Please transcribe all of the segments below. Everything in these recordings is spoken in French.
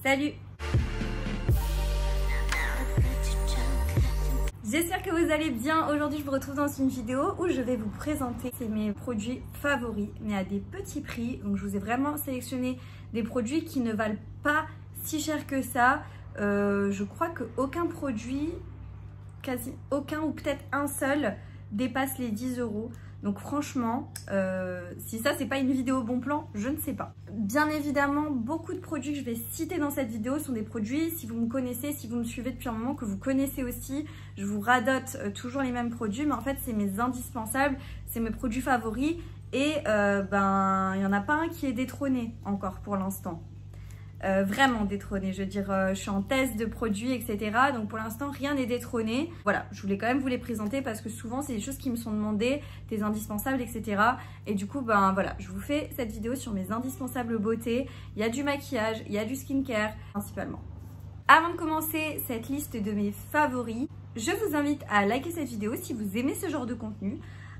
Salut! J'espère que vous allez bien. Aujourd'hui, je vous retrouve dans une vidéo où je vais vous présenter mes produits favoris, mais à des petits prix. Donc, je vous ai vraiment sélectionné des produits qui ne valent pas si cher que ça. Je crois qu'aucun produit, quasi aucun ou peut-être un seul, dépasse les 10 €. Donc franchement, si ça c'est pas une vidéo bon plan, je ne sais pas. Bien évidemment, beaucoup de produits que je vais citer dans cette vidéo sont des produits, si vous me connaissez, si vous me suivez depuis un moment, que vous connaissez aussi. Je vous radote toujours les mêmes produits, mais en fait c'est mes indispensables, c'est mes produits favoris. Et ben, il n'y en a pas un qui est détrôné encore pour l'instant. Vraiment détrôné, je veux dire, je suis en test de produits, etc. Donc pour l'instant, rien n'est détrôné. Voilà, je voulais quand même vous les présenter parce que souvent, c'est des choses qui me sont demandées, des indispensables, etc. Et du coup, ben voilà, je vous fais cette vidéo sur mes indispensables beauté. Il y a du maquillage, il y a du skincare, principalement. Avant de commencer cette liste de mes favoris, je vous invite à liker cette vidéo si vous aimez ce genre de contenu,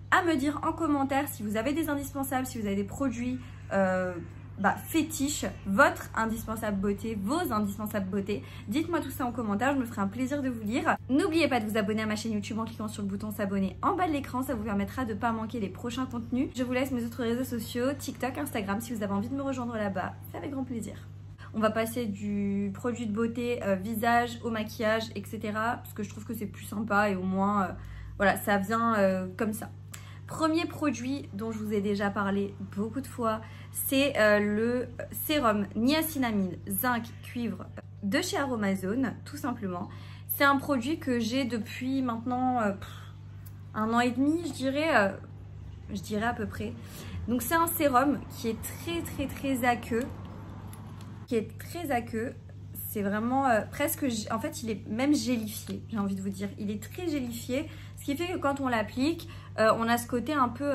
à me dire en commentaire si vous avez des indispensables, si vous avez des produits fétiche, votre indispensable beauté, vos indispensables beauté. Dites-moi tout ça en commentaire, je me ferai un plaisir de vous lire. N'oubliez pas de vous abonner à ma chaîne YouTube en cliquant sur le bouton s'abonner en bas de l'écran, ça vous permettra de ne pas manquer les prochains contenus. Je vous laisse mes autres réseaux sociaux, TikTok, Instagram, si vous avez envie de me rejoindre là-bas, c'est avec grand plaisir. On va passer du produit de beauté visage au maquillage, etc. Parce que je trouve que c'est plus sympa et au moins, voilà, ça vient comme ça. Premier produit dont je vous ai déjà parlé beaucoup de fois, c'est le sérum niacinamide, zinc, cuivre de chez Aromazone, tout simplement. C'est un produit que j'ai depuis maintenant 1 an et demi, je dirais à peu près. Donc c'est un sérum qui est très aqueux, C'est vraiment presque, en fait il est même gélifié, j'ai envie de vous dire. Il est très gélifié, ce qui fait que quand on l'applique, on a ce côté un peu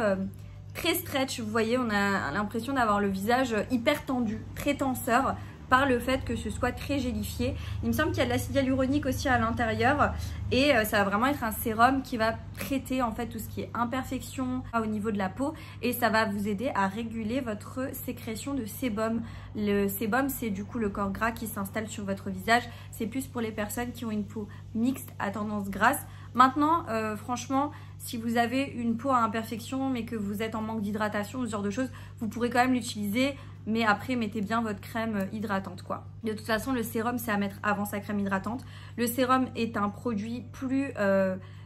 très stretch, vous voyez, on a l'impression d'avoir le visage hyper tendu, très tenseur, par le fait que ce soit très gélifié. Il me semble qu'il y a de l'acide hyaluronique aussi à l'intérieur et ça va vraiment être un sérum qui va traiter en fait tout ce qui est imperfection au niveau de la peau et ça va vous aider à réguler votre sécrétion de sébum. Le sébum, c'est du coup le corps gras qui s'installe sur votre visage. C'est plus pour les personnes qui ont une peau mixte à tendance grasse. Maintenant, franchement, si vous avez une peau à imperfection mais que vous êtes en manque d'hydratation ou ce genre de choses, vous pourrez quand même l'utiliser. Mais après, mettez bien votre crème hydratante, quoi. De toute façon, le sérum, c'est à mettre avant sa crème hydratante. Le sérum est un produit plus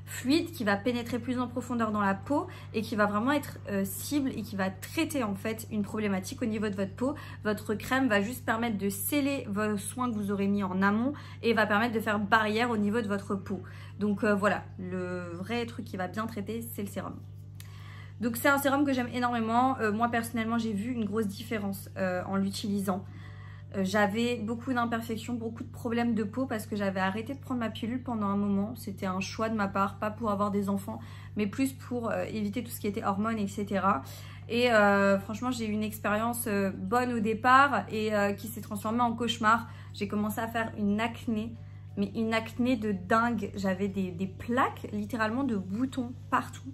fluide qui va pénétrer plus en profondeur dans la peau et qui va vraiment être cible et qui va traiter en fait une problématique au niveau de votre peau. Votre crème va juste permettre de sceller vos soins que vous aurez mis en amont et va permettre de faire barrière au niveau de votre peau. Donc voilà, le vrai truc qui va bien traiter, c'est le sérum. Donc c'est un sérum que j'aime énormément. Moi personnellement j'ai vu une grosse différence en l'utilisant. J'avais beaucoup d'imperfections, beaucoup de problèmes de peau parce que j'avais arrêté de prendre ma pilule pendant un moment. C'était un choix de ma part, pas pour avoir des enfants, mais plus pour éviter tout ce qui était hormones, etc. Et franchement j'ai eu une expérience bonne au départ et qui s'est transformée en cauchemar. J'ai commencé à faire une acné. Mais une acné de dingue. J'avais des plaques, littéralement de boutons partout.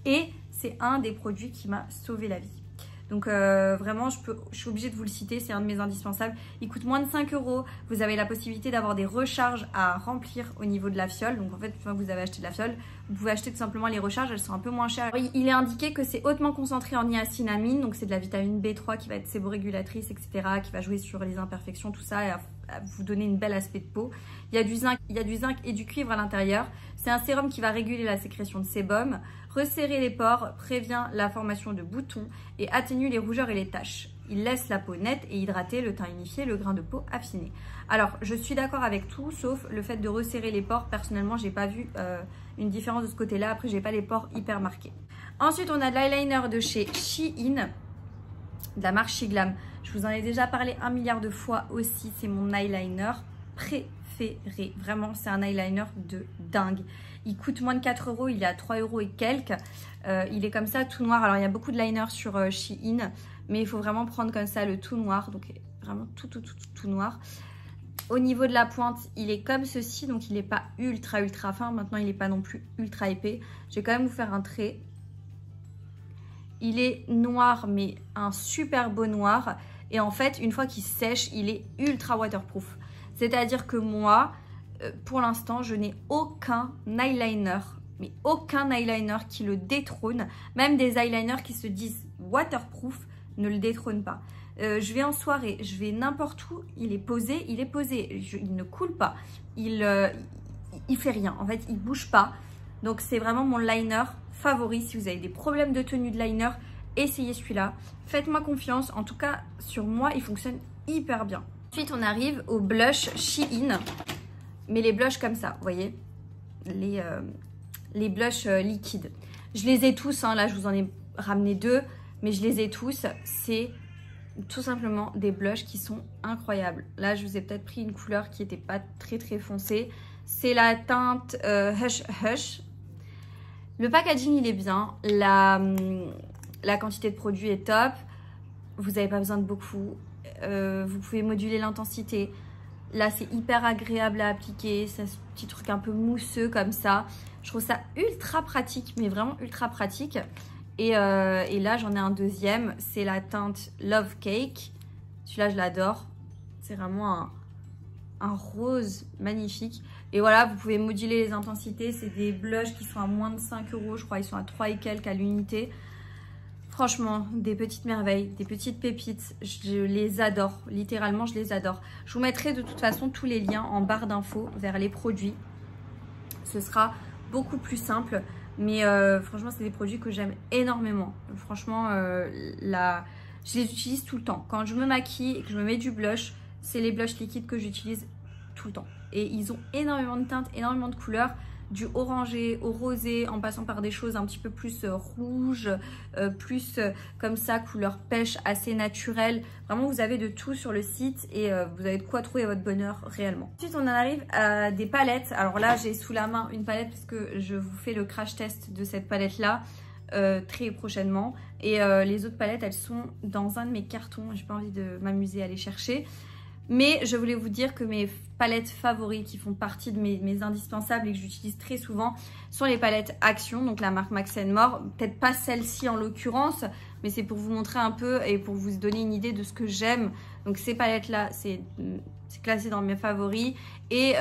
Et c'est un des produits qui m'a sauvé la vie. Donc vraiment, je suis obligée de vous le citer, c'est un de mes indispensables. Il coûte moins de 5 €. Vous avez la possibilité d'avoir des recharges à remplir au niveau de la fiole. Donc en fait, une fois que vous avez acheté de la fiole, vous pouvez acheter tout simplement les recharges, elles sont un peu moins chères. Il est indiqué que c'est hautement concentré en niacinamide, donc c'est de la vitamine B3 qui va être séborégulatrice, etc., qui va jouer sur les imperfections, tout ça, et à vous donner une belle aspect de peau. Il y a du zinc et du cuivre à l'intérieur. C'est un sérum qui va réguler la sécrétion de sébum, resserrer les pores, prévient la formation de boutons et atténue les rougeurs et les taches. Il laisse la peau nette et hydratée, le teint unifié, le grain de peau affiné. Alors, je suis d'accord avec tout, sauf le fait de resserrer les pores. Personnellement, j'ai pas vu une différence de ce côté-là. Après, j'ai pas les pores hyper marqués. Ensuite, on a de l'eyeliner de chez Shein, de la marque Shiglam. Je vous en ai déjà parlé 1 milliard de fois aussi. C'est mon eyeliner préféré. Vraiment, c'est un eyeliner de dingue. Il coûte moins de 4 €. Il est à 3 € et quelques. Il est comme ça, tout noir. Alors, il y a beaucoup de liners sur Shein. Mais il faut vraiment prendre comme ça le tout noir. Donc, vraiment tout noir. Au niveau de la pointe, il est comme ceci. Donc, il n'est pas ultra fin. Maintenant, il n'est pas non plus ultra épais. Je vais quand même vous faire un trait. Il est noir, mais un super beau noir. Et en fait, une fois qu'il sèche, il est ultra waterproof. C'est-à-dire que moi, pour l'instant, je n'ai aucun eyeliner, mais aucun eyeliner qui le détrône. Même des eyeliners qui se disent waterproof ne le détrônent pas. Je vais en soirée, je vais n'importe où, il est posé, il ne coule pas, il fait rien, en fait, il bouge pas. Donc c'est vraiment mon liner favori. Si vous avez des problèmes de tenue de liner, essayez celui-là. Faites-moi confiance, en tout cas sur moi, il fonctionne hyper bien. Ensuite, on arrive au blush Shein, mais les blushs comme ça, vous voyez, les blushs liquides. Je les ai tous, hein, là je vous en ai ramené 2, mais je les ai tous. C'est tout simplement des blushs qui sont incroyables. Là, je vous ai peut-être pris une couleur qui n'était pas très foncée. C'est la teinte Hush Hush. Le packaging, il est bien. La quantité de produit est top. Vous n'avez pas besoin de beaucoup. Vous pouvez moduler l'intensité. Là, c'est hyper agréable à appliquer. C'est ce petit truc un peu mousseux comme ça. Je trouve ça ultra pratique, mais vraiment ultra pratique. Et là, j'en ai un deuxième. C'est la teinte Love Cake. Celui-là, je l'adore. C'est vraiment un rose magnifique. Et voilà, vous pouvez moduler les intensités. C'est des blushs qui sont à moins de 5 €. Je crois ils sont à 3 et quelques à l'unité. Franchement, des petites merveilles, des petites pépites. Je les adore. Littéralement, je les adore. Je vous mettrai de toute façon tous les liens en barre d'infos vers les produits. Ce sera beaucoup plus simple. Mais franchement, c'est des produits que j'aime énormément. Franchement, je les utilise tout le temps. Quand je me maquille et que je me mets du blush, c'est les blushs liquides que j'utilise tout le temps. Et ils ont énormément de teintes, énormément de couleurs. Du orangé au rosé, en passant par des choses un petit peu plus rouges, plus comme ça, couleur pêche, assez naturelle. Vraiment, vous avez de tout sur le site et vous avez de quoi trouver votre bonheur réellement. Ensuite, on en arrive à des palettes. Alors là, j'ai sous la main une palette parce que je vous fais le crash test de cette palette-là très prochainement. Et les autres palettes, elles sont dans un de mes cartons. J'ai pas envie de m'amuser à les chercher. Mais je voulais vous dire que mes palettes favorites qui font partie de mes indispensables et que j'utilise très souvent sont les palettes Action, donc la marque Max & More. Peut-être pas celle-ci en l'occurrence, mais c'est pour vous montrer un peu et pour vous donner une idée de ce que j'aime. Donc ces palettes-là, c'est classé dans mes favoris. Et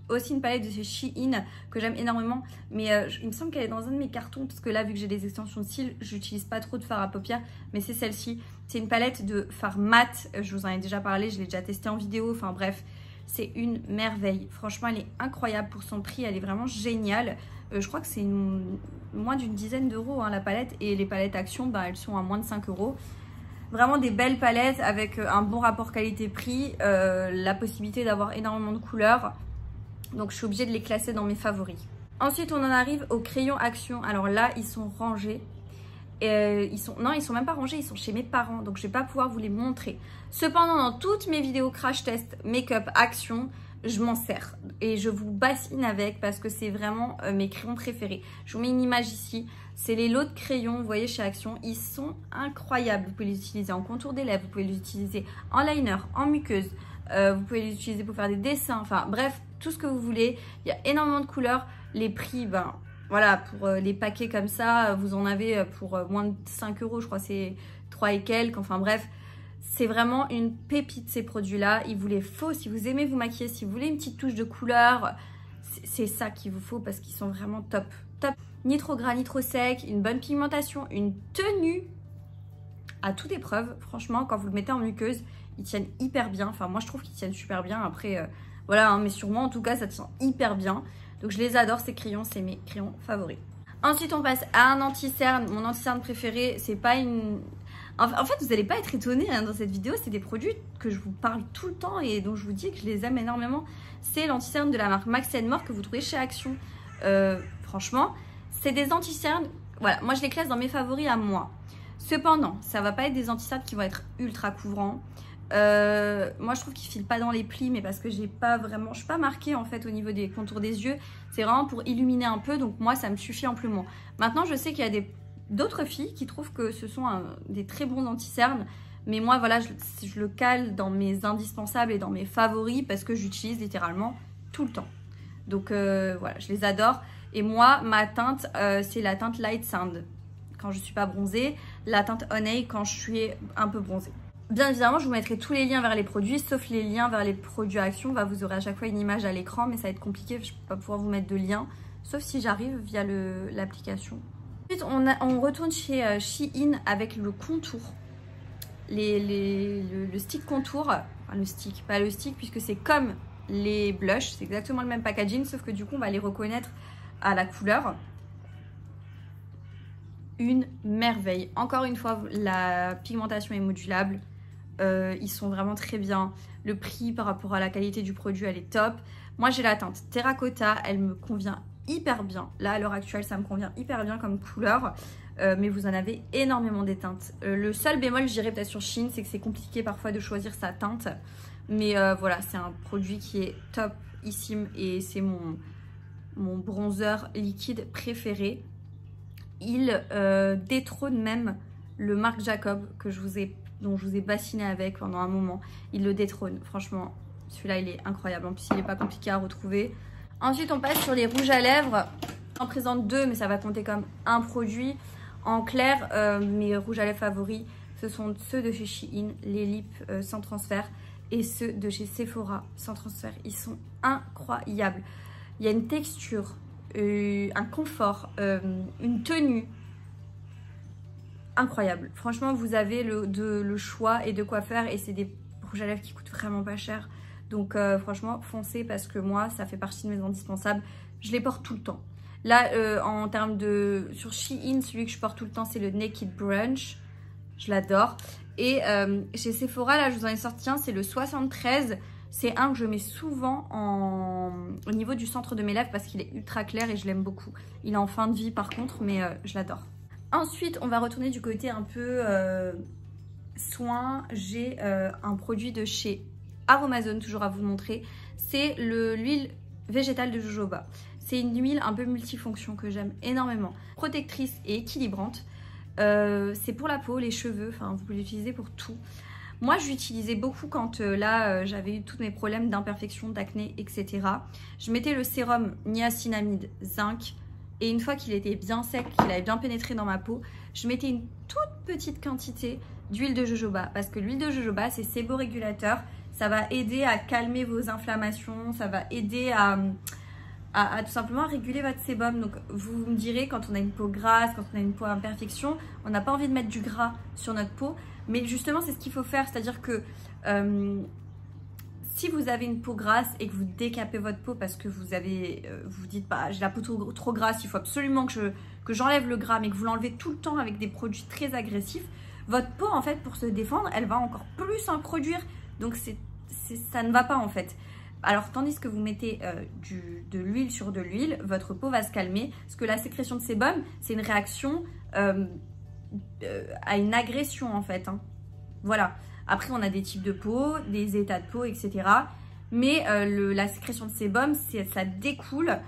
aussi une palette de chez Shein que j'aime énormément. Mais il me semble qu'elle est dans un de mes cartons parce que là, vu que j'ai des extensions de cils, j'utilise pas trop de fard à paupières. Mais c'est celle-ci. C'est une palette de fard mat. Je vous en ai déjà parlé, je l'ai déjà testé en vidéo. Enfin bref, c'est une merveille. Franchement, elle est incroyable pour son prix. Elle est vraiment géniale. Je crois que c'est moins d'une dizaine d'euros hein, la palette. Et les palettes Action, bah, elles sont à moins de 5 €. Vraiment des belles palettes avec un bon rapport qualité-prix. La possibilité d'avoir énormément de couleurs. Donc je suis obligée de les classer dans mes favoris. Ensuite, on en arrive aux crayons Action. Alors là, ils sont rangés. Non, ils sont même pas rangés, ils sont chez mes parents, donc je vais pas pouvoir vous les montrer. Cependant, dans toutes mes vidéos crash test make-up Action, je m'en sers et je vous bassine avec parce que c'est vraiment mes crayons préférés. Je vous mets une image ici, c'est les lots de crayons, vous voyez chez Action, ils sont incroyables. Vous pouvez les utiliser en contour des lèvres, vous pouvez les utiliser en liner, en muqueuse, vous pouvez les utiliser pour faire des dessins, enfin bref, tout ce que vous voulez. Il y a énormément de couleurs, les prix, ben voilà, pour les paquets comme ça, vous en avez pour moins de 5 €, je crois c'est 3 et quelques, enfin bref. C'est vraiment une pépite ces produits-là, il vous les faut si vous aimez vous maquiller, si vous voulez une petite touche de couleur, c'est ça qu'il vous faut parce qu'ils sont vraiment top. Top, ni trop gras, ni trop sec, une bonne pigmentation, une tenue à toute épreuve. Franchement, quand vous le mettez en muqueuse, ils tiennent hyper bien, enfin moi je trouve qu'ils tiennent super bien, après voilà, hein, mais sur moi en tout cas ça tient hyper bien. Donc je les adore ces crayons, c'est mes crayons favoris. Ensuite on passe à un anti-cerne. Mon anti-cerne préféré, c'est pas une... En fait vous n'allez pas être étonnés hein, dans cette vidéo, c'est des produits que je vous parle tout le temps et dont je vous dis que je les aime énormément. C'est l'anti-cerne de la marque Max & More que vous trouvez chez Action. Franchement, c'est des anti-cernes, voilà, moi je les classe dans mes favoris à moi. Cependant, ça va pas être des anti-cernes qui vont être ultra couvrants. Moi je trouve qu'ils filent pas dans les plis, mais parce que je suis pas marquée en fait au niveau des contours des yeux, c'est vraiment pour illuminer un peu, donc moi ça me suffit amplement. Maintenant je sais qu'il y a d'autres filles qui trouvent que ce sont des très bons anti-cernes, mais moi voilà je le cale dans mes indispensables et dans mes favoris parce que j'utilise littéralement tout le temps. Donc voilà, je les adore. Et moi ma teinte c'est la teinte Light Sand quand je suis pas bronzée, la teinte Honey quand je suis un peu bronzée. Bien évidemment, je vous mettrai tous les liens vers les produits, sauf les liens vers les produits à Action. Vous aurez à chaque fois une image à l'écran, mais ça va être compliqué. Je ne vais pas pouvoir vous mettre de lien, sauf si j'arrive via l'application. Ensuite, on retourne chez Shein avec le contour. Le stick contour. Enfin, le stick, pas le stick, puisque c'est comme les blushs. C'est exactement le même packaging, sauf que du coup, on va les reconnaître à la couleur. Une merveille. Encore une fois, la pigmentation est modulable. Ils sont vraiment très bien. Le prix par rapport à la qualité du produit, elle est top. Moi, j'ai la teinte terracotta. Elle me convient hyper bien. Là, à l'heure actuelle, ça me convient hyper bien comme couleur. Mais vous en avez énormément des teintes. Le seul bémol, je dirais peut-être sur Shein, c'est que c'est compliqué parfois de choisir sa teinte. Mais voilà, c'est un produit qui est topissime. Et c'est mon bronzer liquide préféré. Il détrône même le Marc Jacob dont je vous ai bassiné avec pendant un moment. Il le détrône, franchement. Celui-là, il est incroyable. En plus, il n'est pas compliqué à retrouver. Ensuite, on passe sur les rouges à lèvres. J'en présente deux, mais ça va compter comme un produit. En clair, mes rouges à lèvres favoris, ce sont ceux de chez Shein, les lips sans transfert, et ceux de chez Sephora sans transfert. Ils sont incroyables. Il y a une texture, un confort, une tenue incroyable. Franchement, vous avez le choix et de quoi faire, et c'est des rouges à lèvres qui coûtent vraiment pas cher. Donc franchement, foncez, parce que moi, ça fait partie de mes indispensables. Je les porte tout le temps. Là, en termes de... Sur Shein, celui que je porte tout le temps, c'est le Naked Brunch. Je l'adore. Et chez Sephora, là, je vous en ai sorti un, c'est le 73. C'est un que je mets souvent au niveau du centre de mes lèvres parce qu'il est ultra clair et je l'aime beaucoup. Il est en fin de vie par contre, mais je l'adore. Ensuite, on va retourner du côté un peu soin. J'ai un produit de chez Aromazone, toujours à vous montrer. C'est l'huile végétale de jojoba. C'est une huile un peu multifonction que j'aime énormément. Protectrice et équilibrante. C'est pour la peau, les cheveux, enfin vous pouvez l'utiliser pour tout. Moi, je l'utilisais beaucoup quand j'avais eu tous mes problèmes d'imperfection, d'acné, etc. Je mettais le sérum niacinamide zinc et une fois qu'il était bien sec, qu'il avait bien pénétré dans ma peau, je mettais une toute petite quantité d'huile de jojoba parce que l'huile de jojoba, c'est séborégulateur. Ça va aider à calmer vos inflammations, ça va aider à tout simplement réguler votre sébum. Donc vous me direz, quand on a une peau grasse, quand on a une peau à imperfection, on n'a pas envie de mettre du gras sur notre peau. Mais justement, c'est ce qu'il faut faire. C'est-à-dire que si vous avez une peau grasse et que vous décapez votre peau parce que vous dites bah, j'ai la peau trop grasse, il faut absolument que j'enlève le gras, mais que vous l'enlevez tout le temps avec des produits très agressifs, votre peau, en fait, pour se défendre, elle va encore plus en produire. Donc ça ne va pas, en fait. Alors, tandis que vous mettez de l'huile sur de l'huile, votre peau va se calmer. Parce que la sécrétion de sébum, c'est une réaction à une agression, en fait. Hein. Voilà. Après, on a des types de peau, des états de peau, etc. Mais la sécrétion de sébum, ça découle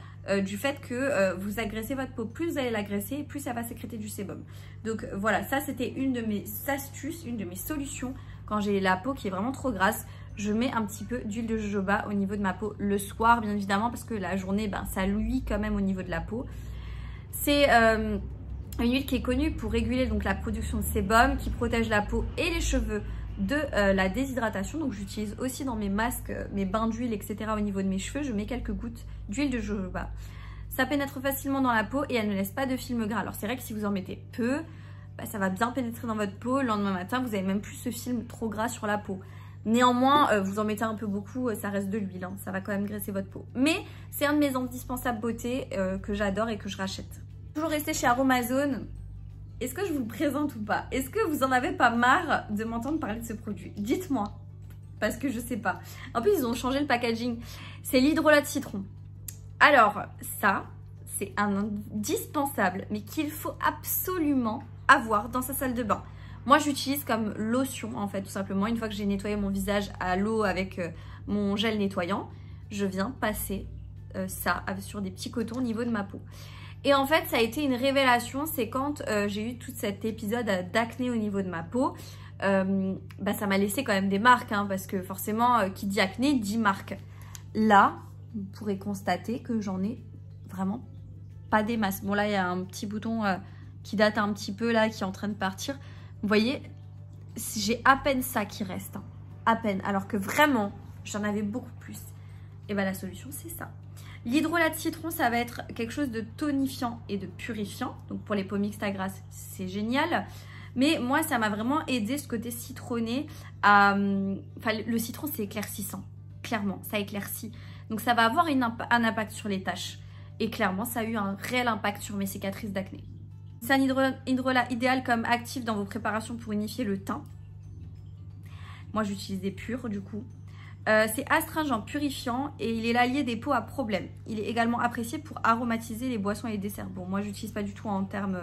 du fait que vous agressez votre peau. Plus vous allez l'agresser, plus ça va sécréter du sébum. Donc, voilà. Ça, c'était une de mes astuces, une de mes solutions quand j'ai la peau qui est vraiment trop grasse. Je mets un petit peu d'huile de jojoba au niveau de ma peau le soir, bien évidemment, parce que la journée, ben, ça luit quand même au niveau de la peau. C'est une huile qui est connue pour réguler donc la production de sébum, qui protège la peau et les cheveux de la déshydratation. Donc j'utilise aussi dans mes masques, mes bains d'huile, etc. au niveau de mes cheveux. Je mets quelques gouttes d'huile de jojoba. Ça pénètre facilement dans la peau et elle ne laisse pas de film gras. Alors c'est vrai que si vous en mettez peu, ben, ça va bien pénétrer dans votre peau. Le lendemain matin, vous n'avez même plus ce film trop gras sur la peau. Néanmoins, vous en mettez un peu beaucoup, ça reste de l'huile, hein, ça va quand même graisser votre peau. Mais c'est un de mes indispensables beauté que j'adore et que je rachète. Toujours rester chez Aromazone, est-ce que je vous le présente ou pas? Est-ce que vous en avez pas marre de m'entendre parler de ce produit? Dites-moi, parce que je sais pas. En plus, ils ont changé le packaging. C'est l'hydrolat de citron. Alors, ça, c'est un indispensable, mais qu'il faut absolument avoir dans sa salle de bain. Moi, j'utilise comme lotion, en fait, tout simplement. Une fois que j'ai nettoyé mon visage à l'eau avec mon gel nettoyant, je viens passer ça sur des petits cotons au niveau de ma peau. Et en fait, ça a été une révélation. C'est quand j'ai eu tout cet épisode d'acné au niveau de ma peau. Bah, ça m'a laissé quand même des marques, hein, parce que forcément, qui dit acné, dit marque. Là, vous pourrez constater que j'en ai vraiment pas des masses. Bon, là, il y a un petit bouton qui date un petit peu, là, qui est en train de partir. Vous voyez, j'ai à peine ça qui reste, hein. À peine, alors que vraiment, j'en avais beaucoup plus. Et bien la solution, c'est ça. L'hydrolat de citron, ça va être quelque chose de tonifiant et de purifiant. Donc pour les peaux mixtes à grasse, c'est génial. Mais moi, ça m'a vraiment aidé ce côté citronné. Enfin, le citron, c'est éclaircissant. Clairement, ça éclaircit. Donc ça va avoir un impact sur les taches. Et clairement, ça a eu un réel impact sur mes cicatrices d'acné. C'est un hydrolat idéal comme actif dans vos préparations pour unifier le teint. Moi, j'utilise des purs du coup. C'est astringent, purifiant et il est l'allié des peaux à problème. Il est également apprécié pour aromatiser les boissons et les desserts. Bon, moi, j'utilise pas du tout en termes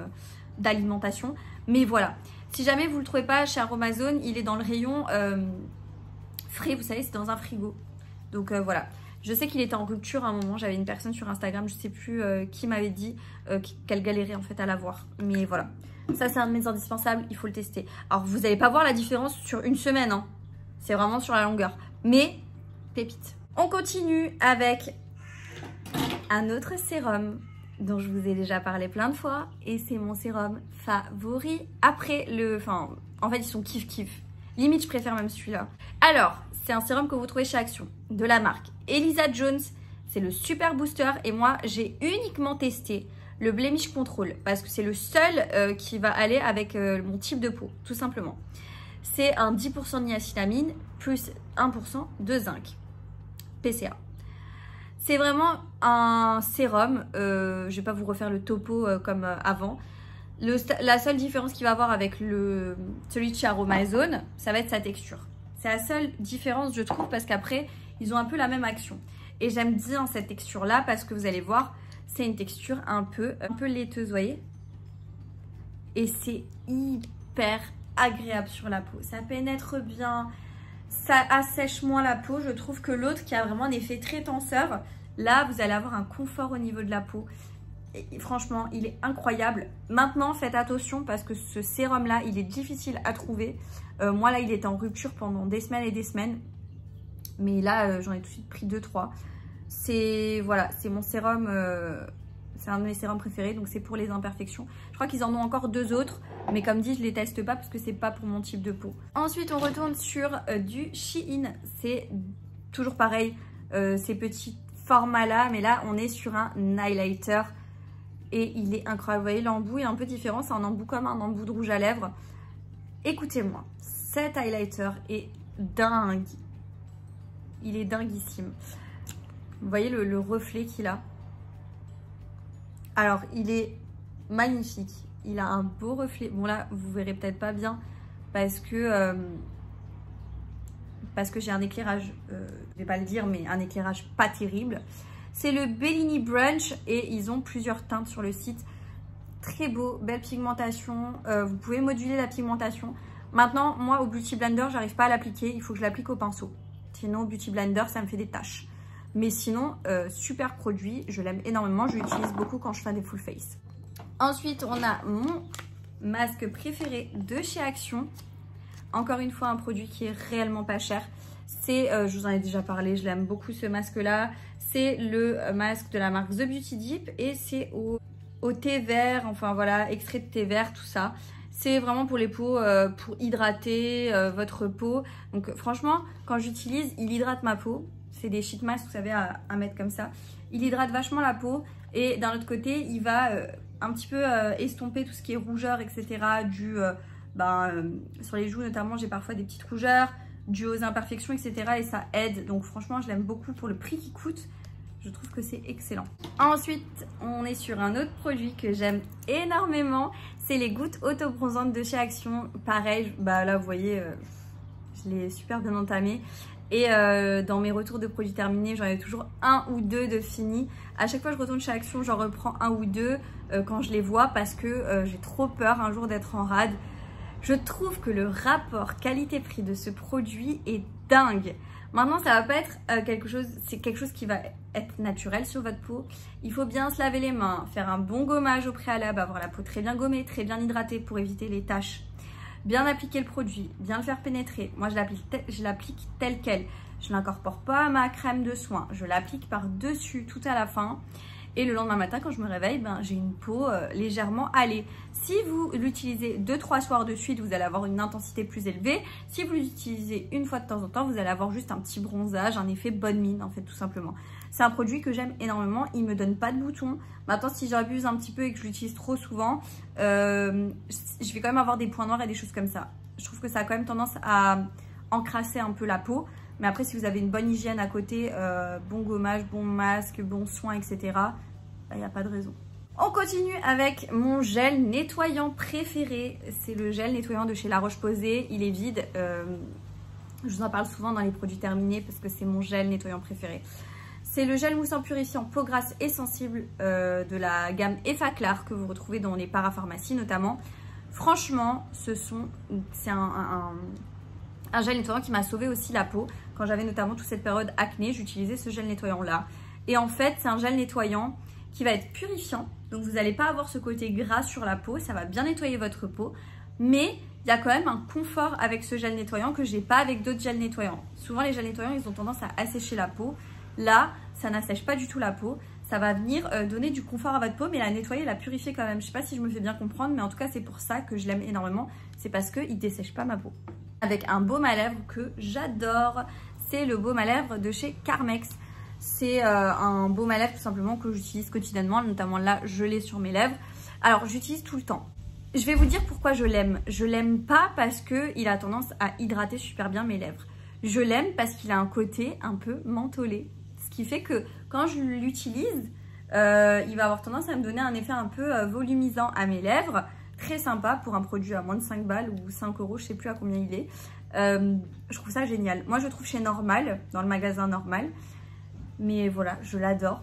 d'alimentation. Mais voilà. Si jamais vous ne le trouvez pas chez Aromazone, il est dans le rayon frais. Vous savez, c'est dans un frigo. Donc voilà. Je sais qu'il était en rupture à un moment. J'avais une personne sur Instagram, je ne sais plus qui m'avait dit qu'elle galérait en fait à l'avoir. Mais voilà. Ça, c'est un de mes indispensables. Il faut le tester. Alors, vous n'allez pas voir la différence sur une semaine. Hein. C'est vraiment sur la longueur. Mais, pépite. On continue avec un autre sérum dont je vous ai déjà parlé plein de fois. Et c'est mon sérum favori. Après le... Enfin, en fait, ils sont kiff-kiff. Limite, je préfère même celui-là. Alors, c'est un sérum que vous trouvez chez Action, de la marque Elisa Jones. C'est le Super Booster. Et moi, j'ai uniquement testé le Blemish Control. Parce que c'est le seul qui va aller avec mon type de peau, tout simplement. C'est un 10% de niacinamide plus 1% de zinc. PCA. C'est vraiment un sérum. Je ne vais pas vous refaire le topo comme avant. La seule différence qu'il va avoir avec celui de chez Aromazone, ça va être sa texture. C'est la seule différence, je trouve, parce qu'après, ils ont un peu la même action. Et j'aime bien cette texture-là parce que vous allez voir, c'est une texture un peu laiteuse, vous voyez. Et c'est hyper agréable sur la peau. Ça pénètre bien, ça assèche moins la peau. Je trouve que l'autre qui a vraiment un effet très tenseur, là, vous allez avoir un confort au niveau de la peau. Et franchement, il est incroyable. Maintenant, faites attention parce que ce sérum-là, il est difficile à trouver. Moi, là, il était en rupture pendant des semaines et des semaines. Mais là, j'en ai tout de suite pris 2-3. C'est voilà, c'est mon sérum, c'est un de mes sérums préférés. Donc, c'est pour les imperfections. Je crois qu'ils en ont encore 2 autres. Mais comme dit, je les teste pas parce que c'est pas pour mon type de peau. Ensuite, on retourne sur du Shein. C'est toujours pareil, ces petits formats-là. Mais là, on est sur un highlighter. Et il est incroyable. Vous voyez, l'embout est un peu différent. C'est un embout comme un embout de rouge à lèvres. Écoutez-moi, cet highlighter est dingue. Il est dinguissime. Vous voyez le reflet qu'il a. Alors, il est magnifique. Il a un beau reflet. Bon, là, vous verrez peut-être pas bien parce que j'ai un éclairage, je vais pas le dire, mais un éclairage pas terrible. C'est le Bellini Brunch et ils ont plusieurs teintes sur le site. Très beau, belle pigmentation. Vous pouvez moduler la pigmentation. Maintenant, moi, au Beauty Blender, j'arrive pas à l'appliquer. Il faut que je l'applique au pinceau. Sinon, au Beauty Blender, ça me fait des taches. Mais sinon, super produit. Je l'aime énormément. Je l'utilise beaucoup quand je fais des full face. Ensuite, on a mon masque préféré de chez Action. Encore une fois, un produit qui est réellement pas cher. C'est, je vous en ai déjà parlé, je l'aime beaucoup ce masque-là. C'est le masque de la marque The Beauty Dip et c'est au thé vert, enfin voilà, extrait de thé vert, tout ça. C'est vraiment pour les peaux, pour hydrater votre peau. Donc franchement, quand j'utilise, il hydrate ma peau. C'est des sheet masks, vous savez, à mettre comme ça. Il hydrate vachement la peau et d'un autre côté, il va un petit peu estomper tout ce qui est rougeur, etc. Dû sur les joues notamment, j'ai parfois des petites rougeurs dues aux imperfections, etc. Et ça aide. Donc franchement, je l'aime beaucoup pour le prix qu'il coûte. Je trouve que c'est excellent. Ensuite, on est sur un autre produit que j'aime énormément. C'est les gouttes auto-bronzantes de chez Action. Pareil, là vous voyez, je l'ai super bien entamé. Et dans mes retours de produits terminés, j'en ai toujours 1 ou 2 de finis. À chaque fois que je retourne chez Action, j'en reprends 1 ou 2 quand je les vois parce que j'ai trop peur un jour d'être en rade. Je trouve que le rapport qualité-prix de ce produit est dingue. Maintenant, ça va pas être c'est quelque chose qui va être naturel sur votre peau. Il faut bien se laver les mains, faire un bon gommage au préalable, avoir la peau très bien gommée, très bien hydratée pour éviter les taches. Bien appliquer le produit, bien le faire pénétrer. Moi, je l'applique tel quel. Je ne l'incorpore pas à ma crème de soin. Je l'applique par-dessus tout à la fin. Et le lendemain matin, quand je me réveille, j'ai une peau légèrement hâlée. Si vous l'utilisez 2-3 soirs de suite, vous allez avoir une intensité plus élevée. Si vous l'utilisez une fois de temps en temps, vous allez avoir juste un petit bronzage, un effet bonne mine en fait, tout simplement. C'est un produit que j'aime énormément, il me donne pas de boutons. Maintenant, si j'abuse un petit peu et que je l'utilise trop souvent, je vais quand même avoir des points noirs et des choses comme ça. Je trouve que ça a quand même tendance à encrasser un peu la peau. Mais après, si vous avez une bonne hygiène à côté, bon gommage, bon masque, bon soin, etc., il n'y a pas de raison. On continue avec mon gel nettoyant préféré. C'est le gel nettoyant de chez La Roche-Posay. Il est vide. Je vous en parle souvent dans les produits terminés parce que c'est mon gel nettoyant préféré. C'est le gel moussant purifiant peau grasse et sensible de la gamme Effaclar que vous retrouvez dans les parapharmacies notamment. Franchement, c'est un gel nettoyant qui m'a sauvé aussi la peau. Quand j'avais notamment toute cette période acné, j'utilisais ce gel nettoyant là. Et en fait, c'est un gel nettoyant qui va être purifiant. Donc vous n'allez pas avoir ce côté gras sur la peau, ça va bien nettoyer votre peau. Mais il y a quand même un confort avec ce gel nettoyant que j'ai pas avec d'autres gels nettoyants. Souvent les gels nettoyants, ils ont tendance à assécher la peau. Là, ça n'assèche pas du tout la peau. Ça va venir donner du confort à votre peau, mais la nettoyer, la purifier quand même. Je sais pas si je me fais bien comprendre, mais en tout cas, c'est pour ça que je l'aime énormément. C'est parce qu'il ne dessèche pas ma peau. Avec un baume à lèvres que j'adore. C'est le baume à lèvres de chez Carmex. C'est un baume à lèvres tout simplement que j'utilise quotidiennement. Notamment là, je l'ai sur mes lèvres. Alors, j'utilise tout le temps. Je vais vous dire pourquoi je l'aime. Je l'aime pas parce qu'il a tendance à hydrater super bien mes lèvres. Je l'aime parce qu'il a un côté un peu mentholé. Ce qui fait que quand je l'utilise, il va avoir tendance à me donner un effet un peu volumisant à mes lèvres. Très sympa pour un produit à moins de 5 balles ou 5 €, je sais plus à combien il est. Je trouve ça génial. Moi, je le trouve chez Normal, dans le magasin Normal. Mais voilà, je l'adore.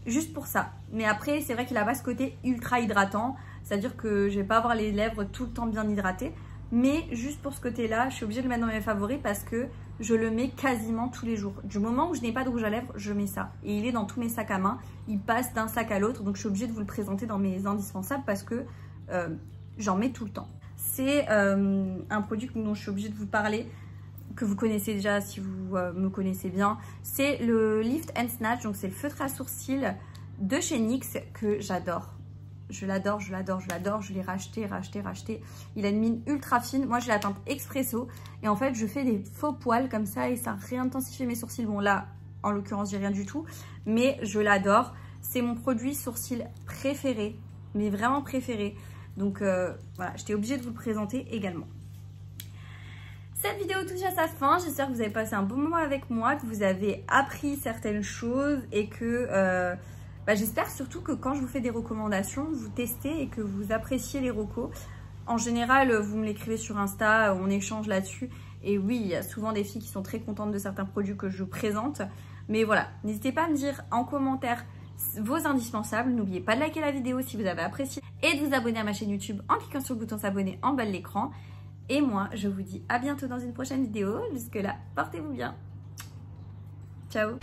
Juste pour ça. Mais après, c'est vrai qu'il a pas ce côté ultra hydratant. C'est-à-dire que je vais pas avoir les lèvres tout le temps bien hydratées. Mais juste pour ce côté-là, je suis obligée de le mettre dans mes favoris parce que je le mets quasiment tous les jours. Du moment où je n'ai pas de rouge à lèvres, je mets ça. Et il est dans tous mes sacs à main. Il passe d'un sac à l'autre. Donc, je suis obligée de vous le présenter dans mes indispensables parce que j'en mets tout le temps. C'est un produit dont je suis obligée de vous parler, que vous connaissez déjà si vous me connaissez bien. C'est le Lift and Snatch. Donc, c'est le feutre à sourcils de chez NYX que j'adore. Je l'adore, je l'adore, je l'adore. Je l'ai racheté. Il a une mine ultra fine. Moi, j'ai la teinte Expresso. Et en fait, je fais des faux poils comme ça et ça réintensifie mes sourcils. Bon, là, en l'occurrence, j'ai rien du tout. Mais je l'adore. C'est mon produit sourcils préféré. Mais vraiment préféré. Donc, voilà, j'étais obligée de vous le présenter également. Cette vidéo touche à sa fin. J'espère que vous avez passé un bon moment avec moi, que vous avez appris certaines choses et que... j'espère surtout que quand je vous fais des recommandations, vous testez et que vous appréciez les recos. En général, vous me l'écrivez sur Insta, on échange là-dessus. Et oui, il y a souvent des filles qui sont très contentes de certains produits que je présente. Mais voilà, n'hésitez pas à me dire en commentaire vos indispensables. N'oubliez pas de liker la vidéo si vous avez apprécié et de vous abonner à ma chaîne YouTube en cliquant sur le bouton s'abonner en bas de l'écran. Et moi, je vous dis à bientôt dans une prochaine vidéo. Jusque là, portez-vous bien. Ciao.